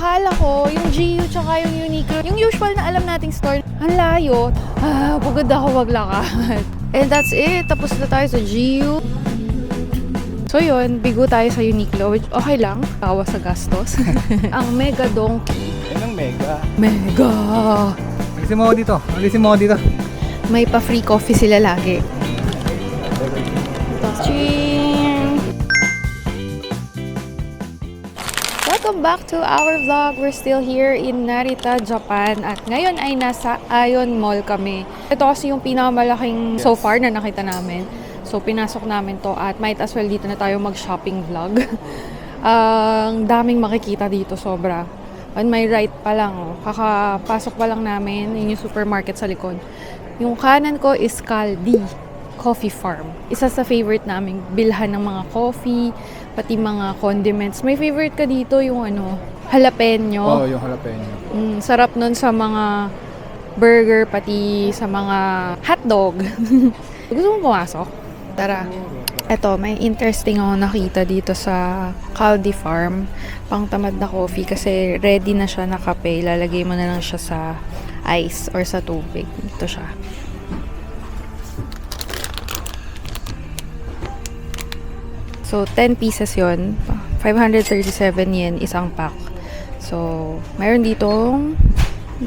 Akala ko, yung GU tsaka yung Uniqlo, yung usual na alam nating store, ang layo. Pagod ako maglakad. And that's it. Tapos na tayo sa GU. So yun, bigo tayo sa Uniqlo, which okay lang, tawa sa gastos. Ang Mega Donkey. Yan ang mega. Mega! Alisin mo ako dito. Alisin mo ako dito. May pa-free coffee sila lagi. Ching! Welcome back to our vlog. We're still here in Narita, Japan. At ngayon ay nasa Aeon Mall kami. Ito kasi yung pinakamalaking so far na nakita namin. So, pinasok namin to at might as well dito na tayo mag-shopping vlog. Ang daming makikita dito, sobra. On my right pa lang, kakapasok pa lang namin, yun yung supermarket sa likod. Yung kanan ko is Caldi Coffee Farm. Isa sa favorite namin, bilhan ng mga coffee, pati mga condiments. May favorite ka dito yung jalapeno. Oo, yung jalapeno. Sarap nun sa mga burger, pati sa mga hotdog. Gusto mo pumasok? Tara. Eto, may interesting ako nakita dito sa Caldi Farm. Pangtamad na coffee kasi ready na siya na kape. Lalagay mo na lang siya sa ice or sa tubig. Ito siya. So, 10 pieces yon, 537 yen isang pack. So, mayroon ditong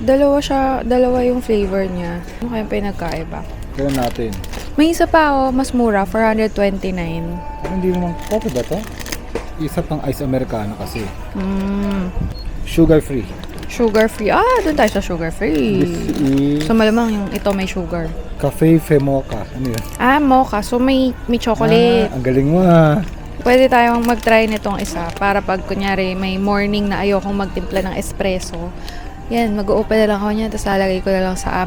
dalawa yung flavor niya. Ano kayang pinagkaiba? Gawin natin. May isa pa mas mura, 429. Hindi naman, coffee ba to? Isa pang ice americano kasi. Sugar free. Sugar free. Doon tayo sa sugar free. This is So, malamang yung ito may sugar. Cafe Femoca. Ano yun? Mocha. So, may chocolate. Ang galing mo Pwede tayong mag-try nitong isa para pag kunyari may morning na ayokong magtimpla ng espresso. Yan, mag-open na lang ako niyan tapos lalagay ko na lang sa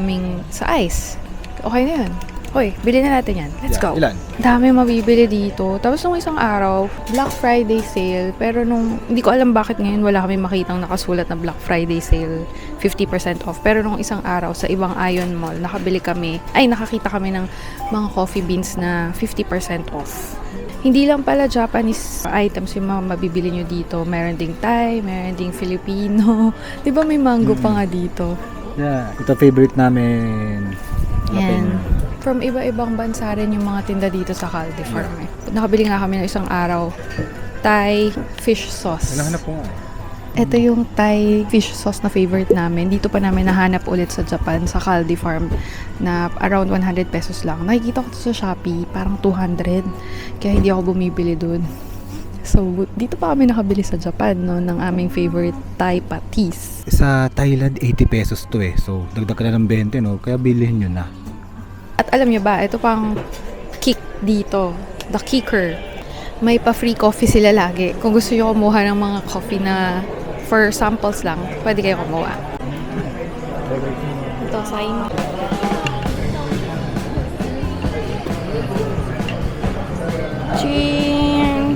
ice. Okay na yun. Hoy, bilhin na natin yan. Let's go. Ilan? Dami mabibili dito. Tapos nung isang araw, Black Friday sale. Pero hindi ko alam bakit ngayon wala kami makitang nakasulat na Black Friday sale 50% off. Pero nung isang araw sa ibang Aeon Mall, nakakita kami ng mga coffee beans na 50% off. Hindi lang pala Japanese items yung mga mabibili nyo dito. Meron ding Thai, meron ding Filipino. Di ba may mango pa nga dito? Yeah, ito favorite namin. Yan. From iba-ibang bansa rin yung mga tinda dito sa Caldi Farm. Nakabili nga kami ng isang araw. Thai fish sauce. Hinahanap ko nga. Ito yung Thai fish sauce na favorite namin. Dito pa namin nahanap ulit sa Japan, sa Caldi Farm, na around 100 pesos lang. Nakikita ko to sa Shopee, parang 200. Kaya hindi ako bumibili dun. So, dito pa kami nakabili sa Japan, ng aming favorite Thai patis. Sa Thailand, 80 pesos to So, dagdag ka na ng 20, no? Kaya bilhin nyo na. At alam nyo ba, ito pang kick dito, the kicker. May pa-free coffee sila lagi. Kung gusto nyo kumuha ng mga coffee na for samples lang, pwede kayo kumuha. Ito, sign. Ching!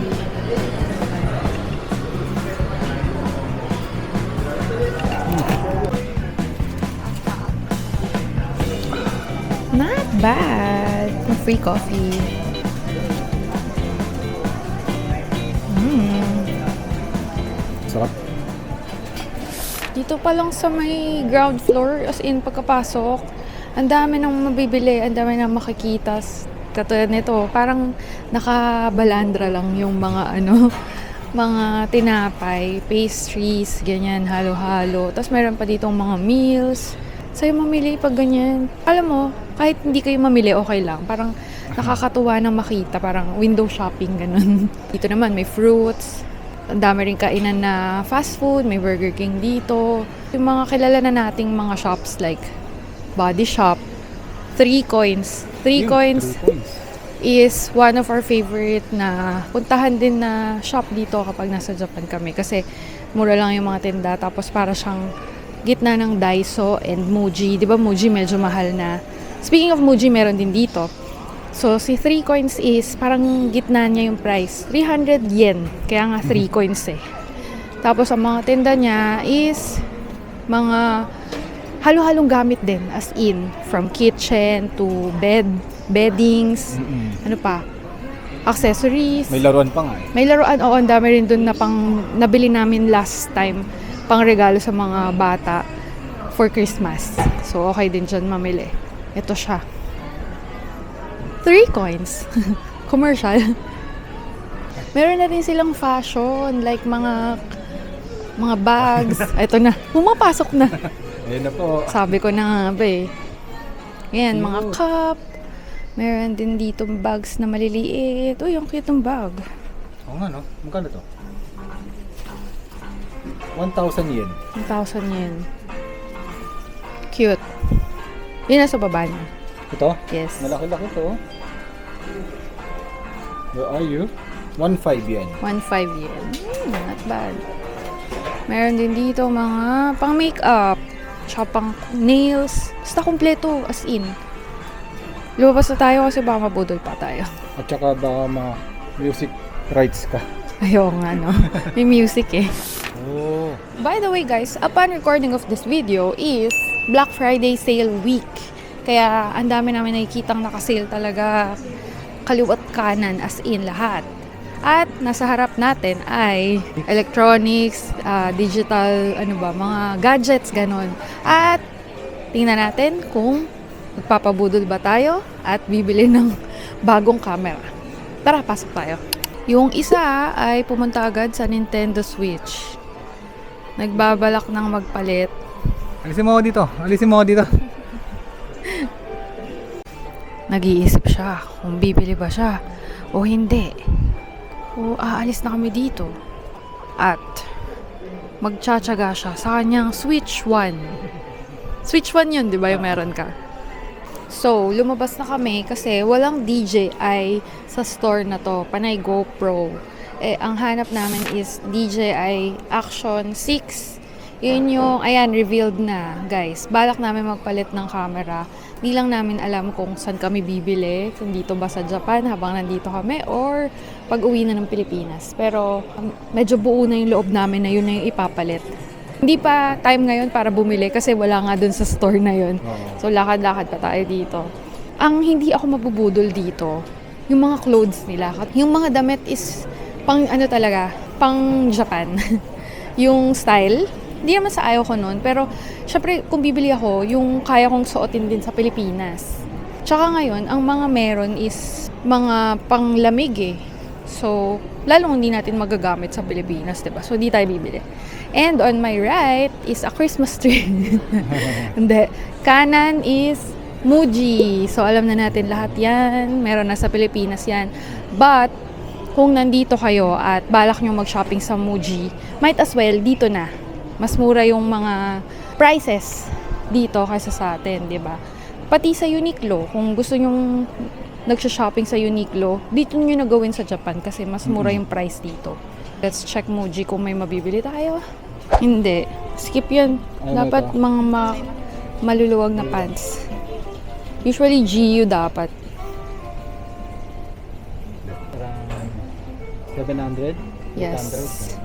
Not bad. Free coffee. Sarap. Dito pa lang sa may ground floor, as in pagkapasok, ang dami nang mabibili, ang dami nang makikita. Katulad nito, parang nakabalandra lang yung mga mga tinapay, pastries, ganyan, halo-halo. Tapos meron pa ditong mga meals. Sa'yo mamili pag ganyan. Alam mo, kahit hindi kayo mamili, okay lang. Parang nakakatuwa na makita, parang window shopping, ganun. Dito naman, may fruits. Ang dami rin kainan na fast food, may Burger King dito. Yung mga kilala na nating mga shops like Body Shop, 3 Coins. 3 Coins is one of our favorite na puntahan din na shop dito kapag nasa Japan kami. Kasi mura lang yung mga tinda, tapos para siyang gitna ng Daiso and Muji. Di ba Muji medyo mahal na? Speaking of Muji, meron din dito. So, si 3 Coins is parang gitna niya yung price. 300 yen. Kaya nga 3 coins Tapos, ang mga tinda niya is mga halo-halong gamit din. As in, from kitchen to beddings. Ano pa? Accessories. May laruan pa nga May laruan. Oo, ang dami rin dun na nabili namin last time. pangregalo sa mga bata for Christmas. So, okay din dyan mamili. Ito siya. 3 coins. Commercial. Meron na rin silang fashion, like mga bags. Ito na. Pumapasok na. Ayun na po. Sabi ko na nga ba eh. Ayan, mga cup. Meron din dito bags na maliliit. Uy, ang cute ng bag. Oo nga, no? Magkano to? 1,000 yen. 1,000 yen. Cute. Yun nasa baba niya. Ito? Yes. Malaki-laki to. Where are you? 1,500 yen. 1,500 yen. Not bad. Meron din dito mga pang makeup. Tsaka pang nails. Basta kompleto. As in. Lumabas na tayo kasi baka mabudol pa tayo. At saka baka ma-music rights ka. Ayaw nga, no? May music eh. Oh. By the way guys, upon recording of this video is Black Friday sale week. Kaya ang dami namin nakikitang nakasale talaga kaliwat kanan as in lahat. At nasa harap natin ay electronics, digital, mga gadgets, ganon. At tingnan natin kung magpapabudol ba tayo at bibili ng bagong camera. Tara, pasok tayo. Yung isa ay pumunta agad sa Nintendo Switch. Nagbabalak ng magpalit. Alisin mo ako dito. Alisin mo ako dito. Nag-iisip siya kung bibili ba siya o hindi. O aalis na kami dito. At magtsatsaga siya sa kanyang Switch 1. Switch 1 yun, di ba yung meron ka? So, lumabas na kami kasi walang DJI sa store na to. Panay GoPro. Ang hanap namin is DJI Action 6. Yun yung, ayan, revealed na, guys. Balak namin magpalit ng camera. Di lang namin alam kung saan kami bibili. Kung dito ba sa Japan habang nandito kami or pag uwi na ng Pilipinas. Pero medyo buo na yung loob namin na yun na yung ipapalit. Hindi pa time ngayon para bumili kasi wala nga dun sa store na yun. So lakad-lakad pa tayo dito. Ang hindi ako mabubudol dito, yung mga clothes nila. Yung mga damit is pang pang Japan. Yung style, hindi naman sa ayaw ko nun. Pero, syempre, kung bibili ako, yung kaya kong suotin din sa Pilipinas. Tsaka ngayon, ang mga meron is mga panglamig eh. So, lalong hindi natin magagamit sa Pilipinas, diba? So, hindi tayo bibili. And on my right is a Christmas tree. Hindi. Kanan is Muji. So, alam na natin lahat yan. Meron na sa Pilipinas yan. But, kung nandito kayo at balak nyo mag-shopping sa Muji, might as well, dito na. Mas mura yung mga prices dito kaysa sa atin, di ba? Pati sa Uniqlo, kung gusto nyong nagsha-shopping sa Uniqlo, dito nyo na gawin sa Japan kasi mas mura yung price dito. Let's check Muji kung may mabibili tayo. Hindi. Skip yun. Dapat mga maluluwag na pants. Usually GU dapat. 700? Yes. 800?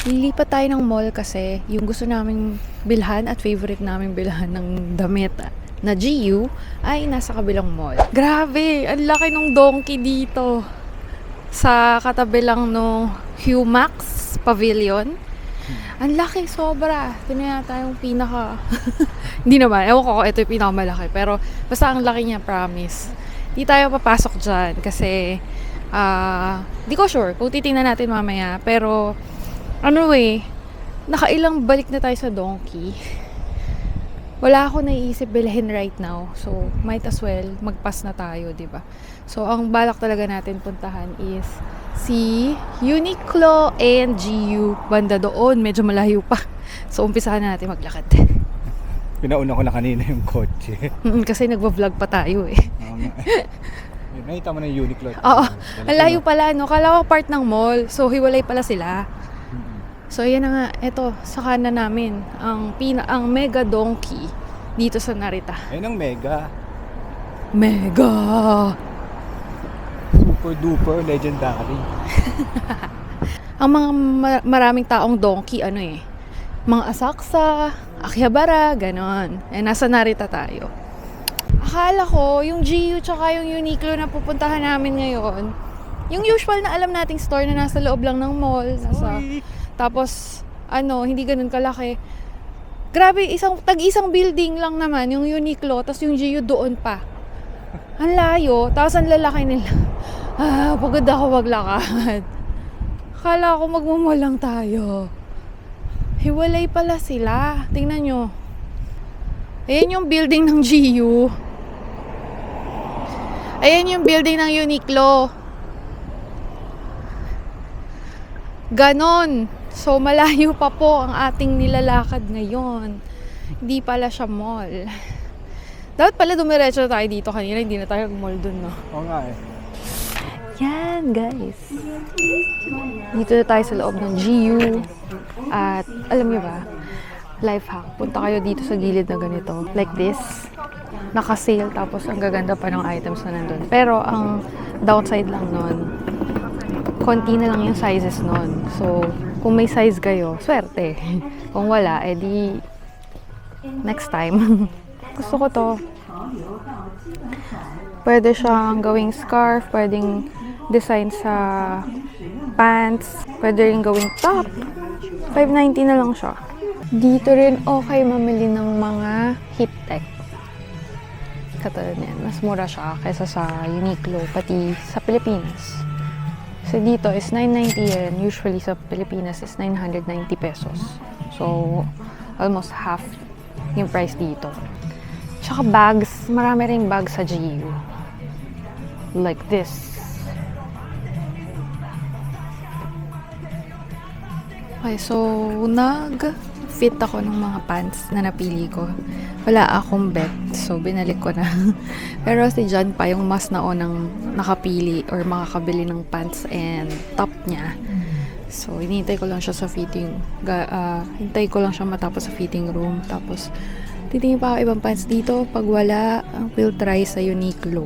Lilipat tayo ng mall kasi yung gusto naming bilhan at favorite naming bilhan ng damit na GU ay nasa kabilang mall. Grabe! Ang laki ng donkey dito. Sa katabi lang no Humax Pavilion. Ang laki, sobra. Ito na yata yung pinaka... Hindi naman. Ewan ko kung ito yung pinakamalaki. Pero basta ang laki niya, promise. Di tayo papasok dyan kasi... di ko sure kung titingnan natin mamaya. Pero, nakailang balik na tayo sa donkey. Wala ako naiisip bilhin right now. So, might as well, magpas na tayo, di ba? So, ang balak talaga natin puntahan is si Uniqlo and GU. Banda doon, medyo malayo pa. So, umpisahan na natin maglakad. Pinauna ko na kanina yung kotse. Kasi nagva-vlog pa tayo eh. Nakita mo na yung Uniqlo. Oo, ang layo pala, no? Kala ko part ng mall. So, hiwalay pala sila. So, yan na nga. Ito, sa kanan namin. Ang Mega Donkey dito sa Narita. Ayun ang mega. Mega! Super duper legendary. Ang mga maraming taong donkey, mga Asaksa, Akihabara, ganon. Nasa Narita tayo. Akala ko, yung GU tsaka yung Uniqlo na pupuntahan namin ngayon, Yung usual na alam nating store na nasa loob lang ng mall. Tapos, hindi ganun kalaki. Grabe, tag-isang building lang naman, yung Uniqlo, tapos yung GU doon pa. Ang layo, tapos ang lalaki nila. Pagod ako maglakad. Akala ko magmumall lang tayo. Hiwalay pala sila. Tingnan nyo. Ayan yung building ng GU. Ayan yung building ng Uniqlo. Ganon. So, malayo pa po ang ating nilalakad ngayon. Hindi pala siya mall. Dapat pala dumiretso tayo dito kanina. Hindi na tayo mall dun, no? Oo nga eh. Yan, guys. Dito na tayo sa loob ng GU. At, alam niyo ba, life hack. Punta kayo dito sa gilid na ganito. Like this. Naka-sale. Tapos, ang gaganda pa ng items na nandun. Pero, ang downside lang nun, konti na lang yung sizes nun. So, kung may size kayo, swerte. Kung wala, edi next time. Gusto ko to. Pwede siyang gawing scarf, pwedeng design sa pants, pwede rin gawing top. $5.90 na lang siya. Dito rin okay mamili ng mga heat tech. Katulad niyan, mas mura siya kaysa sa Uniqlo, pati sa Pilipinas. So dito is 990 yen. Usually sa Pilipinas is 990 pesos. So, almost half yung price dito. Tsaka bags. Marami ring bags sa GU. Like this. Okay, so nag-fit ako ng mga pants na napili ko. Wala akong bet, so binalik ko na. Pero si John pa yung mas naunang nakapili or makakabili ng pants and top niya. So, hinihintay ko lang siya sa fitting. Hintay ko lang siya matapos sa fitting room. Tapos, titingin pa ako ibang pants dito. Pag wala, we'll try sa Uniqlo.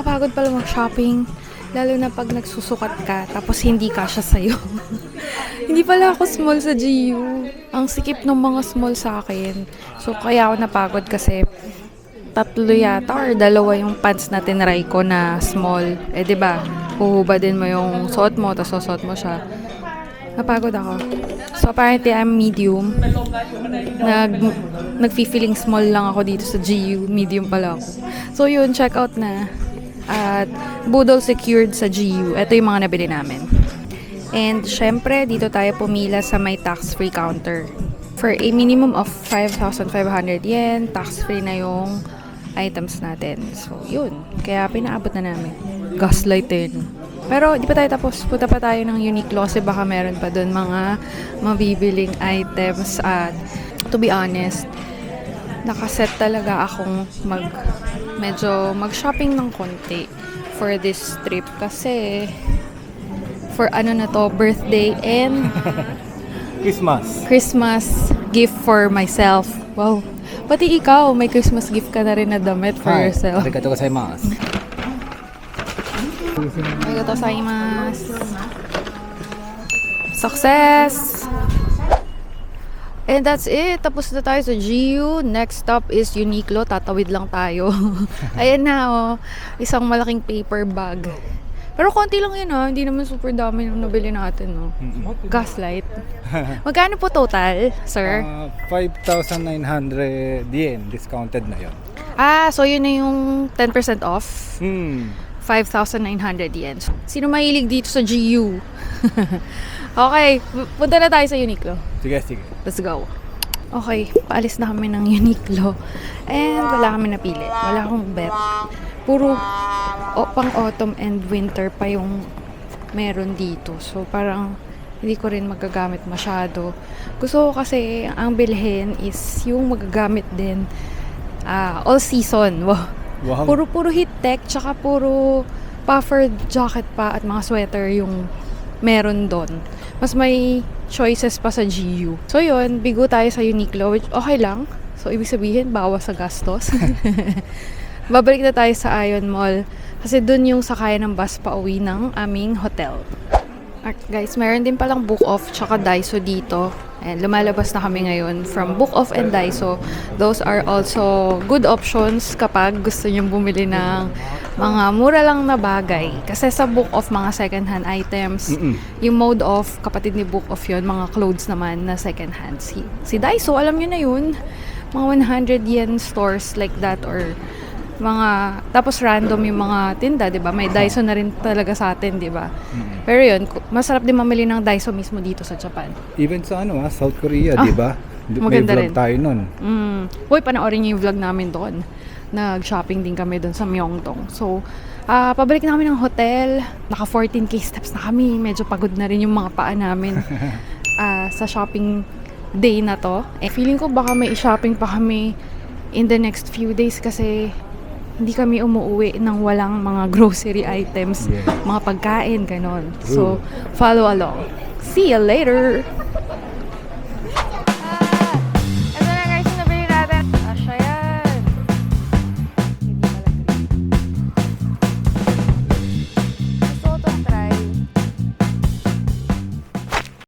Nakakapagod pala mag-shopping. Lalo na pag nagsusukat ka, tapos hindi kasya sa'yo. Hindi pala ako small sa GU. Ang sikip ng mga small sa akin. So, kaya ako napagod kasi 3 yata or 2 yung pants na tinry ko na small. Eh, diba? Huhubadin mo yung suot mo, tapos susuot mo siya. Napagod ako. So, apparently, I'm medium. Nag-feeling small lang ako dito sa GU. Medium pala ako. So, yun, check out na. At Budol secured sa GU. Ito yung mga nabili namin. And syempre, dito tayo pumila sa may tax-free counter. For a minimum of 5,500 yen, tax-free na yung items natin. So, yun. Kaya pinaabot na namin. Gaslight din. Pero di pa tayo tapos. Punta pa tayo ng Uniqlo kasi baka meron pa doon mga mabibiling items. At to be honest, nakaset talaga akong medyo mag-shopping ng konti for this trip kasi for birthday and Christmas gift for myself. Wow. Pati ikaw, may Christmas gift ka na rin na damit for yourself. Arigatou gozaimasu. Arigatou gozaimasu. Success! And that's it. Tapos na tayo sa GU. Next stop is Uniqlo. Tatawid lang tayo. Ayan na, oh. Isang malaking paper bag. Pero konti lang yun, Hindi naman super dami yung nabili natin, no? Gaslight. Magkano po total, sir? 5,900 yen. Discounted na yun. So yun na yung 10% off? 5,900 yen. Sino mahilig dito sa GU? Okay, punta na tayo sa Uniqlo. Sige. Let's go. Okay, paalis na kami ng Uniqlo. And wala kami napili. Wala akong bet. Puro pang autumn and winter pa yung meron dito. So parang hindi ko rin magagamit masyado. Gusto ko kasi ang bilhin is yung magagamit din all season. Wow. Puro heat tech, tsaka puro puffer jacket pa at mga sweater yung meron doon. Mas may choices pa sa GU. So yun, bigo tayo sa Uniqlo, which okay lang. So ibig sabihin, bawas sa gastos. Babalik na tayo sa Ion Mall. Kasi doon yung sakayan ng bus pa uwi ng aming hotel. At guys, meron din palang Book Off tsaka Daiso dito. And lumalabas na kami ngayon from Book Off and Daiso. Those are also good options kapag gusto nyo bumili ng mga mura lang na bagay. Kasi sa Book Off, mga second-hand items. Yung Mode Off, kapatid ni Book Off yun, mga clothes naman na second-hand. Si Daiso, alam nyo na yun. Mga 100 yen stores like that or mga, tapos random yung mga tinda, di ba? May Daiso na rin talaga sa atin, di ba? Pero yun, masarap din mamili ng Daiso mismo dito sa Japan. Even sa South Korea, di ba? May maganda vlog rin. tayo nun. Uy, panoorin niyo yung vlog namin doon. Nag-shopping din kami doon sa Myeongdong. So, pabalik na kami ng hotel. Naka 14k steps na kami. Medyo pagod na rin yung mga paa namin sa shopping day na to. Feeling ko baka may shopping pa kami in the next few days kasi hindi kami umuwi ng walang mga grocery items, Yeah. mga pagkain, ganon. So, follow along. See you later!